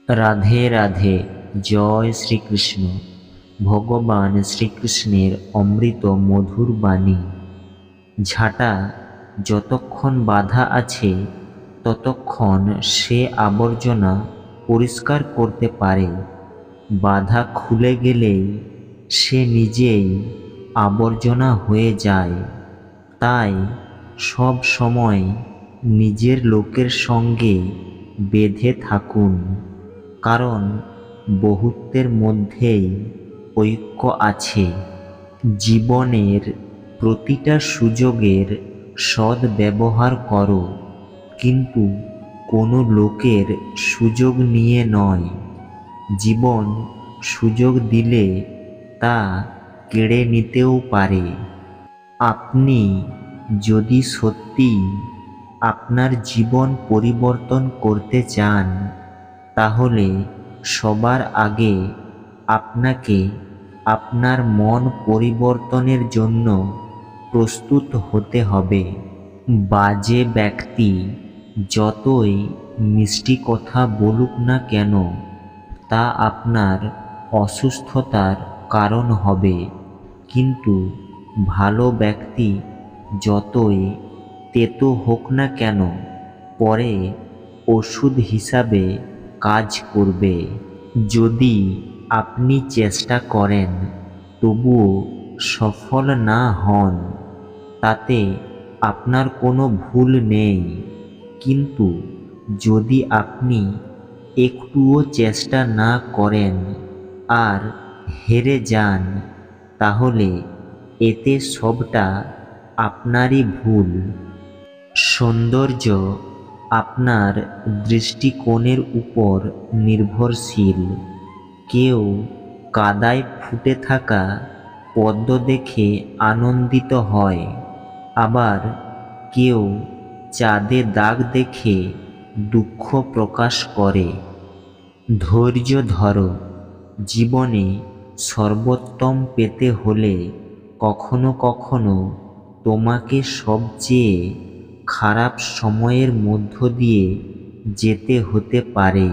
রাধে রাধে। জয় শ্রীকৃষ্ণ। ভগবান শ্রীকৃষ্ণের অমৃত মধুর বাণী। ঝাঁটা যতক্ষণ বাঁধা আছে ততক্ষণ সে আবর্জনা পরিষ্কার করতে পারে। বাধা খুলে গেলেই সে নিজেই আবর্জনা হয়ে যায়। তাই সব সময় নিজের লোকের সঙ্গে বেঁধে থাকুন, কারণ বহুত্বের মধ্যেই ঐক্য আছে। জীবনের প্রতিটা সুযোগের সদ্ব্যবহার করো, কিন্তু কোনো লোকের সুযোগ নিয়ে নয়। জীবন সুযোগ দিলে তা কেড়ে নিতেও পারে। আপনি যদি সত্যিই আপনার জীবন পরিবর্তন করতে চান, তাহলে সবার আগে আপনাকে আপনার মন পরিবর্তনের জন্য প্রস্তুত হতে হবে। বাজে ব্যক্তি যতই মিষ্টি কথা বলুক না কেন, তা আপনার অসুস্থতার কারণ হবে, কিন্তু ভালো ব্যক্তি যতই তেতো হোক না কেন, পরে ওষুধ হিসাবে কাজ করবে। যদি আপনি চেষ্টা করেন তবুও সফল না হন, তাতে আপনার কোনো ভুল নেই। কিন্তু যদি আপনি একটুও চেষ্টা না করেন আর হেরে যান, তাহলে এতে সবটা আপনারই ভুল। সৌন্দর্য আপনার দৃষ্টিকোণের উপর নির্ভরশীল। কেউ কাদায় ফুটে থাকা পদ্ম দেখে আনন্দিত হয়, আবার কেউ চাঁদে দাগ দেখে দুঃখ প্রকাশ করে। ধৈর্য ধরো। জীবনে সর্বোত্তম পেতে হলে কখনো কখনো তোমাকে সবচেয়ে খারাপ সময়ের মধ্য দিয়ে যেতে হতে পারে।